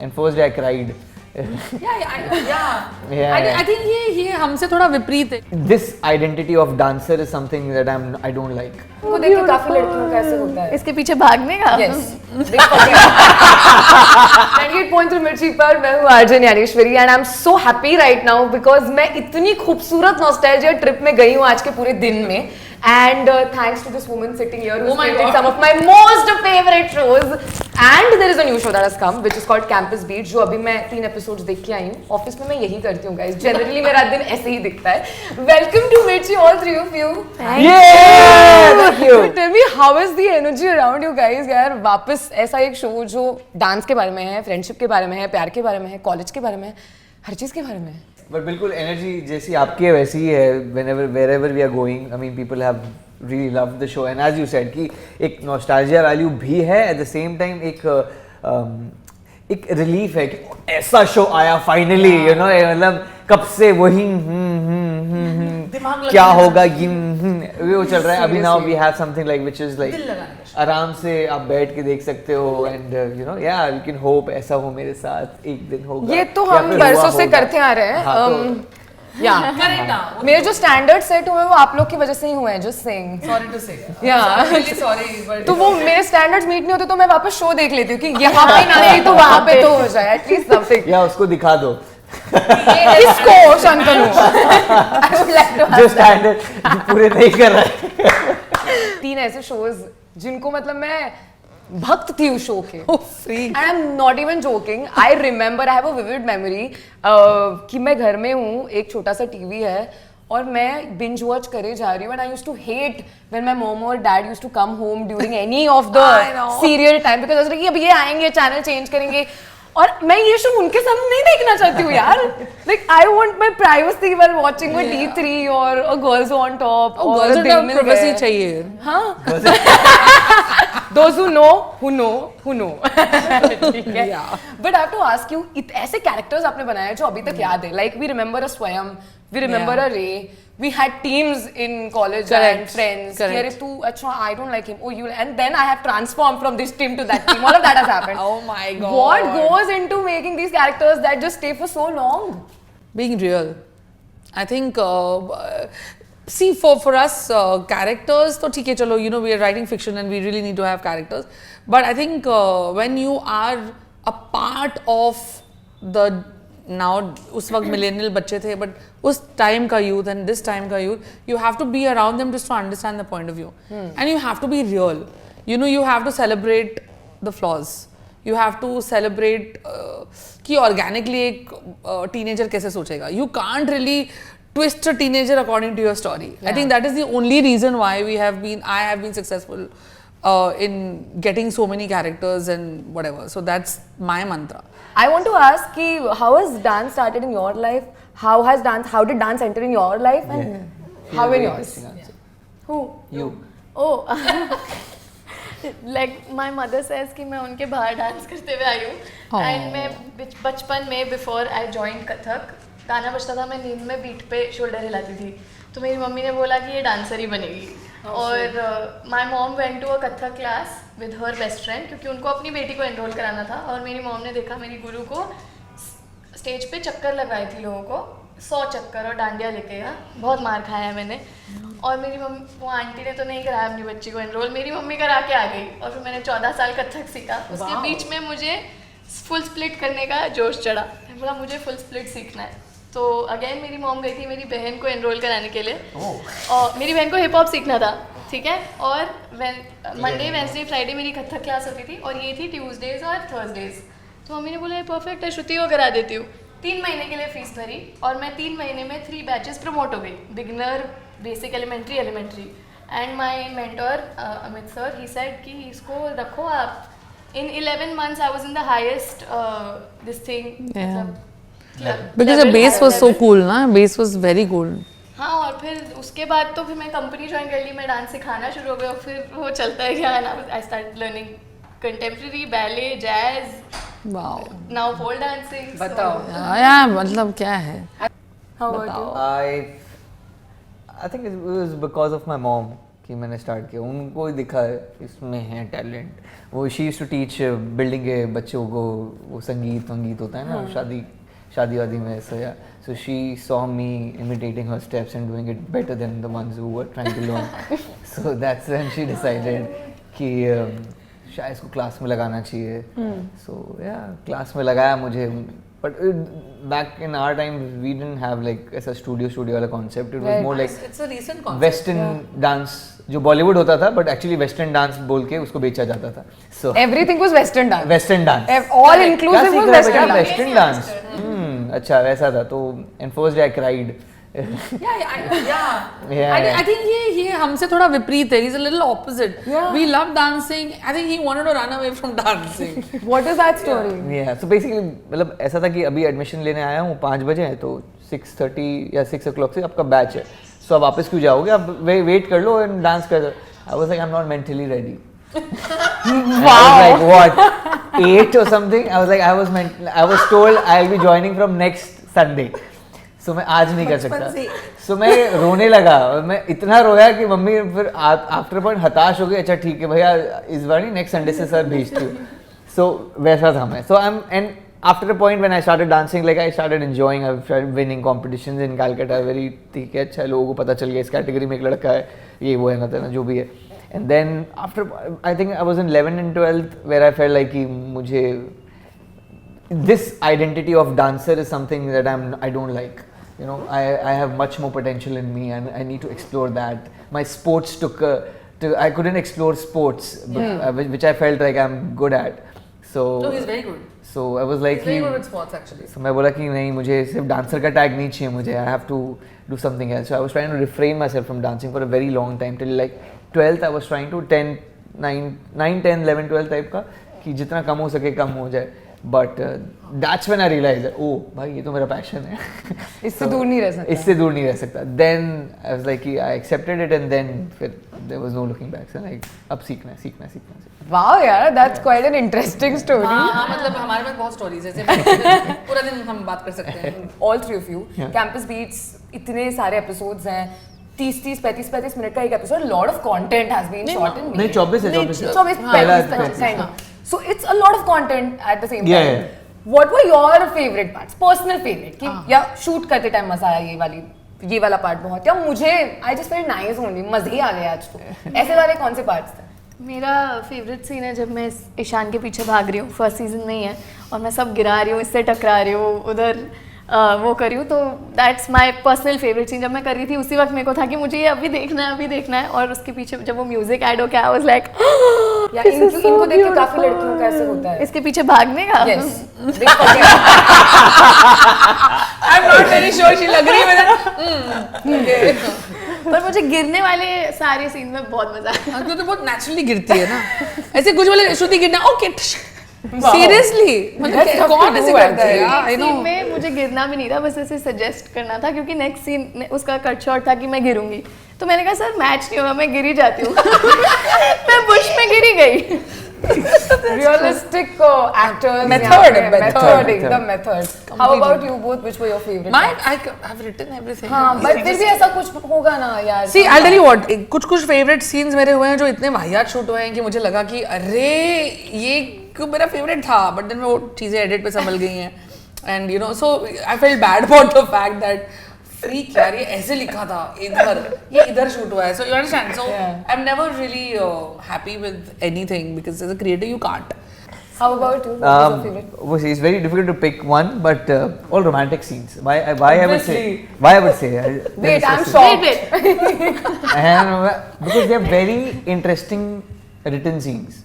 And first day I cried. Yeah. I think ये हमसे थोड़ा विपरीत है. This identity of dancer is something that I don't like. वो देख के काफी लड़कियों का ऐसे होता है. इसके पीछे भागने का. Yes. 98.3 मिर्ची पर मैं हूँ RJ Dnyaneshwari and I'm so happy right now because मैं इतनी खूबसूरत नॉस्टैल्जिया ट्रिप में गई हूँ आज के पूरे दिन में. And thanks to this woman sitting here who's created some of my most favorite shows. And there is a new show that has come which is called Campus Beat जो अभी मैं 3 episodes देख के आई हूँ. ऑफिस में मैं यही करती हूँ guys. Generally मेरा दिन ऐसे ही दिखता है. Welcome to Mirchi, all 3 of you. Thank you. Tell me how is the energy around you guys यार. वापस ऐसा एक शो जो डांस के बारे में है, फ्रेंडशिप के बारे में है, प्यार के बारे में है, कॉलेज के बारे में है, हर चीज के बारे में है. But बिल्कुल energy जैसी आपकी है वैसी ही है. Wherever we are going, I mean people have really loved the show and as you said कि एक nostalgia value भी है at the same time एक relief है कि ऐसा show आया finally, you know, मतलब कब से वही क्या होगा वो चल रहा है अभी. Now we have something like which is like आराम से आप बैठ के देख सकते हो and you know yeah you can hope ऐसा हो मेरे साथ एक दिन होगा. ये तो हम बरसों से करते आ रहे हैं. मेरे जो स्टैंडर्ड सेट हुए वो आप लोग की वजह से ही हुए हैं. जस्ट सेइंग सॉरी टू से तो वो मेरे स्टैंडर्ड्स मीट नहीं होते तो मैं वापस शो देख लेती हूँ कि यहाँ पे ना नहीं तो वहाँ पे तो हो जाए एटलीस्ट समथिंग. या उसको दिखा दो किसको Shantanu I would like to जो स्टैंडर्ड पूरे नहीं कर रहा है. 3 ऐसे शोज जिनको मतलब मैं भक्त थी उस शो के. And I am not even joking. I remember I have a vivid memory कि मैं घर में हूँ, एक छोटा सा टीवी है और मैं बिंज वॉच करे जा रही हूँ. And I used to hate when my mom और dad used to come home during any of the serial time because कि अब ये आएंगे चैनल चेंज करेंगे और मैं ये शो उनके सामने नहीं देखना चाहती हूँ यार. Like I want my privacy while watching with D3 और अ गर्ल्स ऑन टॉप और प्राइवेसी चाहिए. हाँ those who know ठीक है. But I have to ask you ऐसे characters आपने बनाए जो अभी तक याद है. Like we remember a Swayam, we remember a Ray. We had teams in college and friends. Correct. तू अच्छा I don't like him. Oh you and then I have transformed from this team to that team. All of that has happened. Oh my god. What goes into making these characters that just stay for so long? Being real. I think see for us characters तो ठीक है चलो you know we are writing fiction and we really need to have characters but I think when you are a part of the now उस वक्त millennial बच्चे थे but उस time का youth and this time का youth you have to be around them just to understand the point of view and you have to be real. You know you have to celebrate the flaws. You have to celebrate कि organically एक teenager कैसे सोचेगा. You can't really twist a teenager according to your story. Yeah. I think that is the only reason why I have been successful in getting so many characters and whatever. So that's my mantra. I want to ask ki, how has dance started in your life? How did dance enter in your life and how in yours? Who? You. Oh. Like my mother says कि मैं उनके बाहर dance करते हुए आई हूँ. And मैं बचपन में before I joined कथक गाना बजता था मैं नींद में बीट पे शोल्डर हिलाती थी तो मेरी मम्मी ने बोला कि ये डांसर ही बनेगी. और my mom went to a Kathak class with her best friend क्योंकि उनको अपनी बेटी को एनरोल कराना था. और मेरी मॉम ने देखा मेरी गुरु को स्टेज पे चक्कर लगाए थी लोगों को 100 चक्कर और डांडिया लेके गया. बहुत मार खाया है मैंने. और मेरी मम्मी वो आंटी ने तो नहीं कराया अपनी बच्ची को एनरोल, मेरी मम्मी करा के आ गई. और फिर मैंने 14 साल कथक सीखा. उसके बीच में मुझे फुल स्प्लिट करने का जोश चढ़ा. बोला मुझे फुल स्प्लिट सीखना है. तो अगेन मेरी मॉम गई थी मेरी बहन को एनरोल कराने के लिए. और मेरी बहन को हिप हॉप सीखना था. ठीक है. और मंडे वेंसडे फ्राइडे मेरी कथक क्लास होती थी और ये थी ट्यूसडेज और थर्सडेज. तो मम्मी ने बोला ये परफेक्ट है श्रुति को करा देती हूँ. 3 महीने के लिए फीस भरी और मैं 3 महीने में 3 बैचेस प्रमोट हो गई. Beginner, basic, elementary. And my mentor Amit sir he said कि इसको रखो आप. इन 11 months I was in the highest this thing. Because the base was so cool, ना? Base was very cool. हाँ और फिर उसके बाद तो फिर मैं कंपनी ज्वाइन कर ली. मैं डांस सिखाना शुरू हो गया और फिर वो चलता है गया. I started learning contemporary, ballet, jazz. Wow. Now pole dancing. बताओ. Yeah, मतलब क्या है? How about you? I think it was because of my mom. कि मैंने स्टार्ट किया, उनको ही दिखा इसमें है टैलेंट। वो she used to teach building के बच्चों को वो संगीत होता है ना, शादी वादी में ऐसा या so she saw me imitating her steps and doing it better than the ones who were trying to learn. So that's when she decided कि शायद इसको क्लास में लगाना चाहिए। So yeah, क्लास में लगाया मुझे, but back in our time we didn't have like ऐसा studio वाला concept. It was more like it's a recent concept. Western dance जो बॉलीवुड होता था, but actually वेस्टर्न डांस बोल के उसको बेचा जाता था। So everything was Western dance. Western dance. All inclusive was Western dance. Western dance. अच्छा वैसा था तो and first day I cried. I think he हमसे थोड़ा विपरीत है. He's a little opposite. We love dancing. I think he wanted to run away from dancing. What is that story? Yeah, so basically मतलब ऐसा था कि अभी admission लेने आया हूँ 5 बजे है, तो 6:30 या 6 o'clock से आपका बैच है, so आप वापस क्यों जाओगे, आप वेट कर लो एंड डांस कर दो। I was like I'm not mentally ready. Wow. I was like what 8 or something. I was like I was told I'll be joining from next Sunday. So मैं आज नहीं कर सकता। So मैं रोने लगा, मैं इतना रोया कि मम्मी फिर आफ्टर पॉइंट हताश हो गई, अच्छा ठीक है भैया इस बार नहीं नेक्स्ट संडे से सर भेजती हूँ। So वैसा था मैं। So and after a point when I started dancing, like I started enjoying, I started winning competitions in Calcutta, very ठीक है, अच्छा लोगों को पता चल गया इस कैटेगरी में एक लड़का है, ये वो है ना जो भी है। And then after I think I was in 11th and 12th where I felt like कि मुझे this identity of dancer is something that I don't like. You know, I have much more potential in me and I need to explore that. My sports I couldn't explore sports, which I felt like I'm good at. So he's very good. So I was like, he's very good with sports actually. So मैं बोला कि नहीं मुझे सिर्फ dancer का tag नहीं चाहिए मुझे, I have to do something else. So I was trying to refrain myself from dancing for a very long time till like 12th. I was trying to 9, 10, 11, 12 type का कि जितना कम हो सके कम हो जाए. But that's when I realized that, oh भाई ये तो मेरा passion है. इससे दूर नहीं रह सकता. इससे दूर नहीं रह सकता. Then I was like I accepted it and then फिर there was no looking back. So like अब सीखना. Wow यार, that's quite an interesting story. हाँ मतलब हमारे पास बहुत stories है, पूरा दिन हम बात कर सकते हैं. All three of you, Campus Beats इतने सारे episodes हैं. 30-35 मिनट का एक episode, lot of content has been shot in. नहीं 24 पहला. So it's a lot of content at the same time. Yeah. What were your favorite parts? Personal favorite कि या shoot करते टाइम मजा आया ये वाला पार्ट बहुत, या मुझे I just felt nice only, मजे ही आ गए आज तो. ऐसे वाले कौन से पार्ट्स थे? मेरा फेवरेट सीन है जब मैं ईशान के पीछे भाग रही हूँ, फर्स्ट सीजन में ही है, और मैं सब गिरा रही हूँ, इससे टकरा रही हूँ, उधर वो करी हूँ, तो that's my personal favourite scene. जब मैं कर रही थी उसी वक्त मेरे को था कि मुझे ये अभी देखना है, और उसके पीछे जब वो म्यूजिक ऐड हो गया आई वाज लाइक या इनको देख के काफी लड़कियों का ऐसे होता है, इसके पीछे भागने का. Yes I am not very sure she लग रही है पर मुझे गिरने वाले सारे सीन में बहुत मजा आया. तो बहुत नेचुरली गिरती है ना, ऐसे कुछ बोले श्रुति गिरना ओके सीरियसली, मतलब कौन ऐसे करता है यार. आई नो में मुझे गिरना भी नहीं था, बस ऐसे सजेस्ट करना था क्योंकि नेक्स्ट सीन उसका कट शॉट था कि मैं गिरूंगी, तो मैंने कहा सर मैच नहीं होगा, मैं गिर ही जाती हूँ. मैं बुश में गिरी गई. realistic actors method. The method. How about you both? Which were your favorite? I've written everything. हाँ, but फिर भी ऐसा कुछ होगा ना यार. See, I'll tell you what. कुछ favorite scenes मेरे हुए हैं जो इतने वाहियात शूट हुए हैं कि मुझे लगा कि अरे ये क्यों मेरा favorite था, but then वो चीजें edit पे संभल गई हैं, and you know, so I felt bad about the fact that freak यार ये ऐसे लिखा था ये इधर शूट हुआ है. So you understand? So I'm never really happy with anything because as a creator you can't. How about you? What was your favorite? It's very difficult to pick one, but all romantic scenes. Why I would say. Wait, I'm shocked. And because they are very interesting written scenes.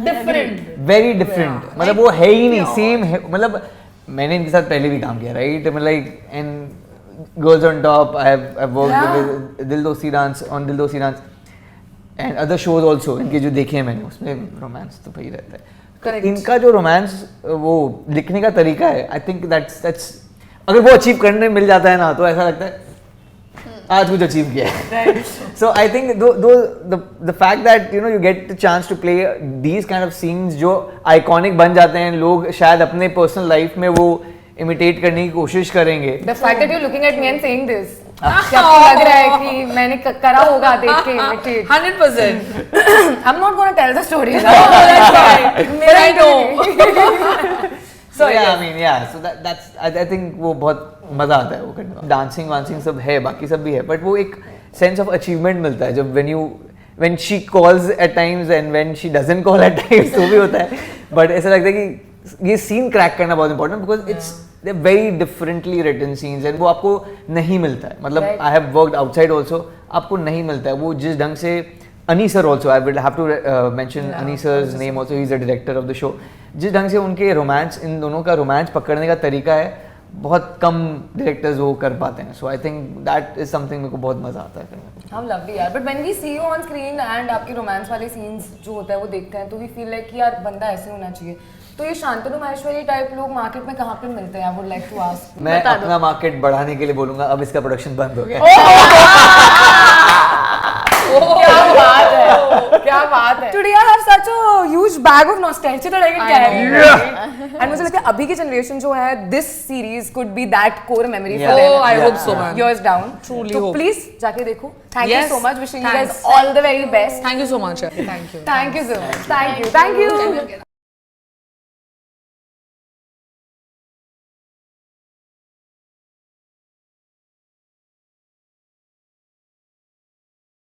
Different. Very different. मतलब वो है ही नहीं same है. मतलब मैंने इनके साथ पहले भी काम किया, right? Like and Girls on Top, I've worked with Dil Dosti Dance on Dil Dosti Dance and other shows also. इनके जो देखे हैं मैंने उसमें रोमांस तो भाई रहता है. Correct. इनका जो रोमांस वो लिखने का तरीका है, I think that's अगर वो अचीव करने मिल जाता है ना तो ऐसा लगता है आज कुछ अचीव किया है. So I think the fact that you know you get the chance to play these kind of scenes जो iconic बन जाते हैं, लोग शायद अपने personal life में वो imitate करने की कोशिश करेंगे. The fact that you're looking at me and saying this. क्या आपको लग रहा है कि मैंने करा होगा देख के imitate? 100%. I'm not gonna tell the story. That's fine. But I know. So yeah, I mean yeah, so that's I think वो बहुत मजा आता है वो करने में. Dancing वांसिंग सब है, बाकी सब भी है, but वो एक sense of achievement मिलता है जब when she calls at times and when she doesn't call at times तो भी होता है. But ऐसा लगता है कि ये scene crack करना बहुत important because it's they're very differently written scenes and वो आपको नहीं मिलता है. मतलब I have worked outside also, आपको नहीं मिलता है वो जिस ढंग से Ani sir also, I will have to mention Ani sir's name also, he's the director of the show. जिस ढंग से उनके रोमांस, इन दोनों का रोमांस पकड़ने का तरीका है, बहुत कम डायरेक्टर्स वो कर पाते हैं. So I think that is something मेरे को बहुत मजा आता है करने में. How lovely यार. But when we see you on screen and आपके रोमांस वाले सीन्स जो होता है वो देखते हैं तो we feel like कि यार बंदा ऐसे होना चाहिए. तो ये शांतनु माहेश्वरी टाइप लोग मार्केट में कहाँ पे मिलते हैं? I would like to ask. मैं अपना मार्केट बढ़ाने के लिए बोलूंगा, अब इसका प्रोडक्शन बंद हो गया. क्या बात है, क्या बात है. Today I have such a huge bag of nostalgia that I can carry. And मुझे लगता है अभी की जनरेशन जो है, this series could be that core memory for them. Oh, I hope so, man. Years down. Truly तो hope. please जाके देखो. Thank you Yes. so much. Wishing you Thanks. guys all the very best. Thank you so much. Thank you. Thank you so much. Thank you. Thank you.